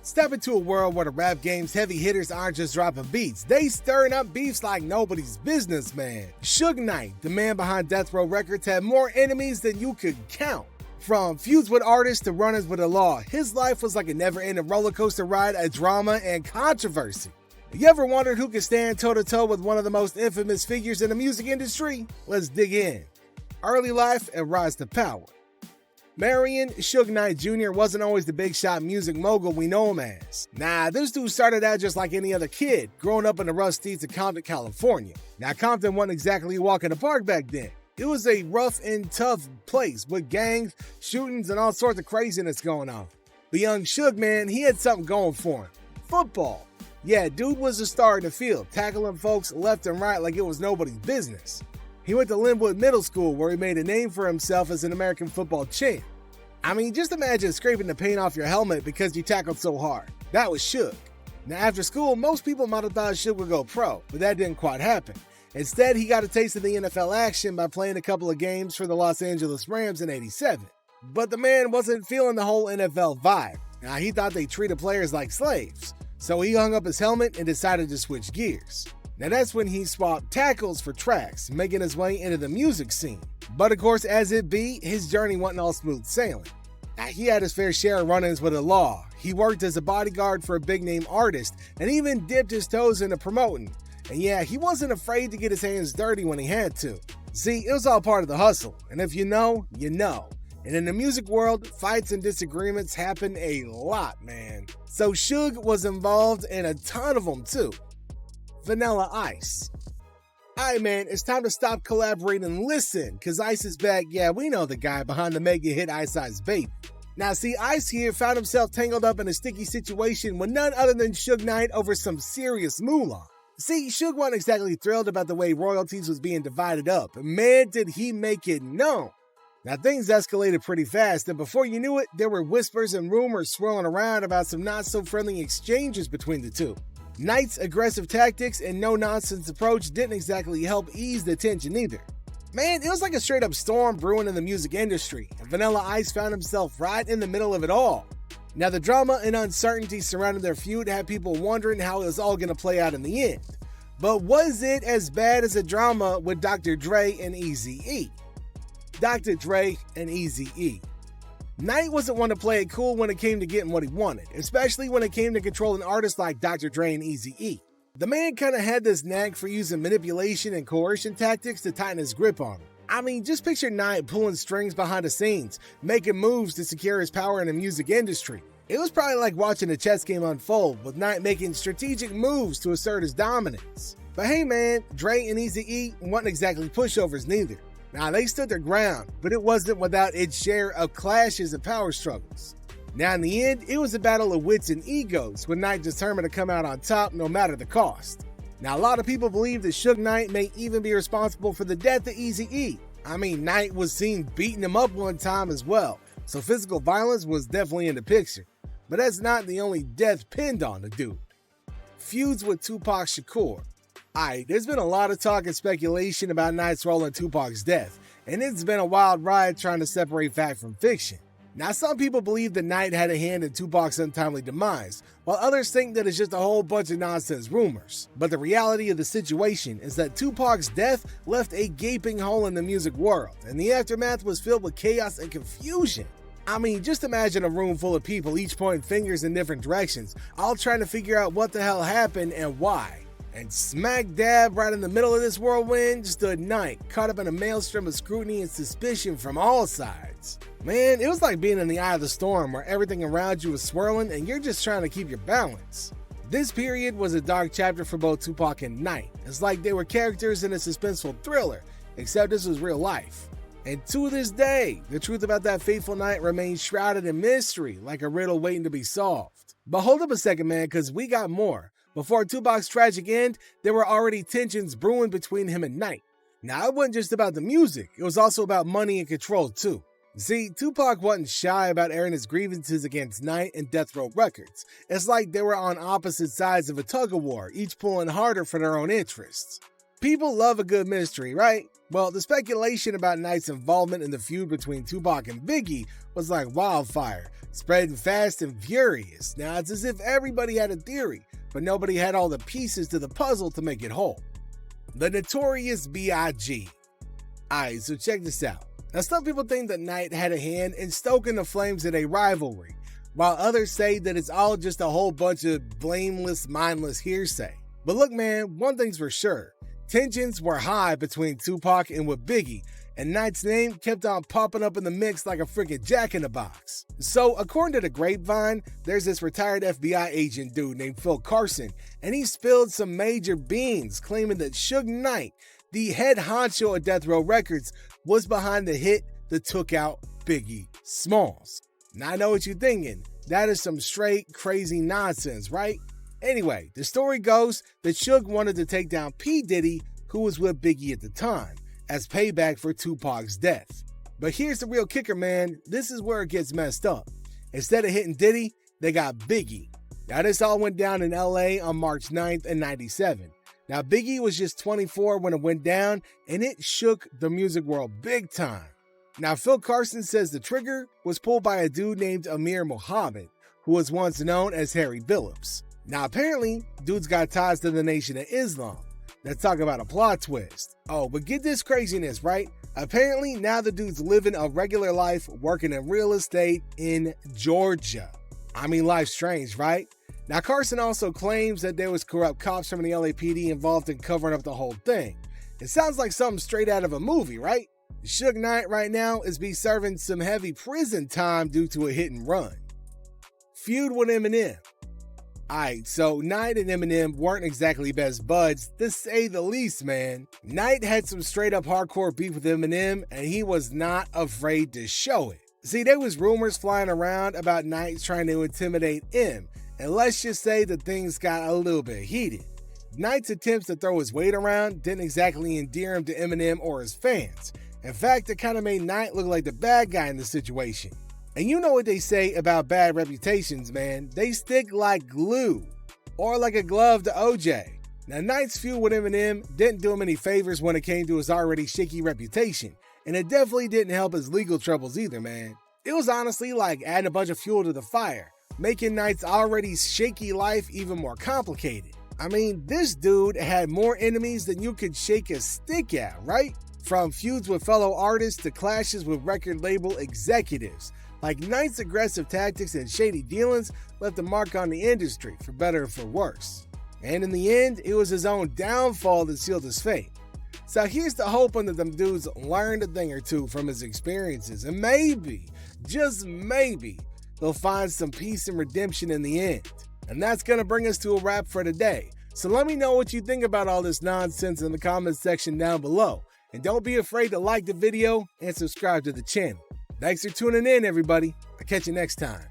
Step into a world where the rap game's heavy hitters aren't just dropping beats, they stirring up beefs like nobody's business, man. Suge Knight, the man behind Death Row Records, had more enemies than you could count. From feuds with artists to run-ins with the law, his life was like a never-ending roller coaster ride of drama and controversy. You ever wondered who could stand toe-to-toe with one of the most infamous figures in the music industry? Let's dig in. Early life and rise to power. Marion Suge Knight Jr. wasn't always the big shot music mogul we know him as. Nah, this dude started out just like any other kid, growing up in the rough streets of Compton, California. Now, Compton wasn't exactly a walk in the park back then. It was a rough and tough place with gangs, shootings, and all sorts of craziness going on. But young Suge, man, he had something going for him. Football. Yeah, dude was a star in the field, tackling folks left and right like it was nobody's business. He went to Linwood Middle School, where he made a name for himself as an American football champ. I mean, just imagine scraping the paint off your helmet because you tackled so hard. That was Suge. Now, after school, most people might have thought Suge would go pro, but that didn't quite happen. Instead, he got a taste of the NFL action by playing a couple of games for the Los Angeles Rams in '87. But the man wasn't feeling the whole NFL vibe. Now, he thought they treated players like slaves. So he hung up his helmet and decided to switch gears. Now that's when he swapped tackles for tracks, making his way into the music scene. But of course, as it be, his journey wasn't all smooth sailing. Now, he had his fair share of run-ins with the law. He worked as a bodyguard for a big-name artist and even dipped his toes into promoting. And yeah, he wasn't afraid to get his hands dirty when he had to. See, it was all part of the hustle, and if you know, you know. And in the music world, fights and disagreements happen a lot, man. So Suge was involved in a ton of them too. Vanilla Ice. Alright man, it's time to stop collaborating and listen, cause Ice is back. Yeah, we know the guy behind the mega hit Ice Ice Baby. Now see, Ice here found himself tangled up in a sticky situation with none other than Suge Knight over some serious moolah. See, Suge wasn't exactly thrilled about the way royalties was being divided up, and man did he make it known. Now things escalated pretty fast, and before you knew it, there were whispers and rumors swirling around about some not-so-friendly exchanges between the two. Knight's aggressive tactics and no-nonsense approach didn't exactly help ease the tension either. Man, it was like a straight-up storm brewing in the music industry, and Vanilla Ice found himself right in the middle of it all. Now the drama and uncertainty surrounding their feud had people wondering how it was all going to play out in the end. But was it as bad as the drama with Dr. Dre and Eazy-e? Dr. Dre and Eazy-e. Knight wasn't one to play it cool when it came to getting what he wanted, especially when it came to controlling artists like Dr. Dre and Eazy-e. The man kinda had this knack for using manipulation and coercion tactics to tighten his grip on him. I mean, just picture Knight pulling strings behind the scenes, making moves to secure his power in the music industry. It was probably like watching a chess game unfold, with Knight making strategic moves to assert his dominance. But hey man, Dre and Eazy-e weren't exactly pushovers neither. Now, they stood their ground, but it wasn't without its share of clashes and power struggles. Now, in the end, it was a battle of wits and egos, with Knight determined to come out on top no matter the cost. Now, a lot of people believe that Suge Knight may even be responsible for the death of Eazy-e. I mean, Knight was seen beating him up one time as well, so physical violence was definitely in the picture. But that's not the only death pinned on the dude. Feuds with Tupac Shakur. Alright, there's been a lot of talk and speculation about Knight's role in Tupac's death, and it's been a wild ride trying to separate fact from fiction. Now, some people believe that Knight had a hand in Tupac's untimely demise, while others think that it's just a whole bunch of nonsense rumors. But the reality of the situation is that Tupac's death left a gaping hole in the music world, and the aftermath was filled with chaos and confusion. I mean, just imagine a room full of people each pointing fingers in different directions, all trying to figure out what the hell happened and why. And smack dab right in the middle of this whirlwind stood Knight, caught up in a maelstrom of scrutiny and suspicion from all sides. Man, it was like being in the eye of the storm where everything around you was swirling and you're just trying to keep your balance. This period was a dark chapter for both Tupac and Knight. It's like they were characters in a suspenseful thriller, except this was real life. And to this day, the truth about that fateful night remains shrouded in mystery, like a riddle waiting to be solved. But hold up a second, man, because we got more. Before Tupac's tragic end, there were already tensions brewing between him and Knight. Now, it wasn't just about the music, it was also about money and control too. See, Tupac wasn't shy about airing his grievances against Knight and Death Row Records. It's like they were on opposite sides of a tug-of-war, each pulling harder for their own interests. People love a good mystery, right? Well, the speculation about Knight's involvement in the feud between Tupac and Biggie was like wildfire, spreading fast and furious. Now, it's as if everybody had a theory, but nobody had all the pieces to the puzzle to make it whole. The Notorious B.I.G. Alright, so check this out. Now, some people think that Knight had a hand in stoking the flames of a rivalry, while others say that it's all just a whole bunch of blameless, mindless hearsay. But look, man, one thing's for sure. Tensions were high between Tupac and with Biggie, and Knight's name kept on popping up in the mix like a freaking jack-in-the-box. So, according to the grapevine, there's this retired FBI agent dude named Phil Carson, and he spilled some major beans claiming that Suge Knight, the head honcho of Death Row Records, was behind the hit that took out Biggie Smalls. Now, I know what you're thinking. That is some straight crazy nonsense, right? Anyway, the story goes that Suge wanted to take down P. Diddy, who was with Biggie at the time, as payback for Tupac's death. But here's the real kicker, man. This is where it gets messed up. Instead of hitting Diddy, they got Biggie. Now, this all went down in LA on March 9th in '97. Now, Biggie was just 24 when it went down, and it shook the music world big time. Now, Phil Carson says the trigger was pulled by a dude named Amir Muhammad, who was once known as Harry Billups. Now, apparently, dude's got ties to the Nation of Islam. Let's talk about a plot twist. Oh, but get this craziness, right? Apparently, now the dude's living a regular life working in real estate in Georgia. I mean, life's strange, right? Now, Carson also claims that there was corrupt cops from the LAPD involved in covering up the whole thing. It sounds like something straight out of a movie, right? Suge Knight right now is serving some heavy prison time due to a hit and run. Feud with Eminem. Alright, so Knight and Eminem weren't exactly best buds, to say the least, man. Knight had some straight up hardcore beef with Eminem, and he was not afraid to show it. See, there was rumors flying around about Knight trying to intimidate M, and let's just say that things got a little bit heated. Knight's attempts to throw his weight around didn't exactly endear him to Eminem or his fans. In fact, it kind of made Knight look like the bad guy in the situation. And you know what they say about bad reputations, man. They stick like glue, or like a glove to OJ. Now, Knight's feud with Eminem didn't do him any favors when it came to his already shaky reputation, and it definitely didn't help his legal troubles either, man. It was honestly like adding a bunch of fuel to the fire, making Knight's already shaky life even more complicated. I mean, this dude had more enemies than you could shake a stick at, right? From feuds with fellow artists to clashes with record label executives. Like, Knight's aggressive tactics and shady dealings left a mark on the industry, for better or for worse. And in the end, it was his own downfall that sealed his fate. So here's the hoping that them dudes learned a thing or two from his experiences, and maybe, just maybe, they'll find some peace and redemption in the end. And that's gonna bring us to a wrap for today. So let me know what you think about all this nonsense in the comments section down below. And don't be afraid to like the video and subscribe to the channel. Thanks for tuning in, everybody. I'll catch you next time.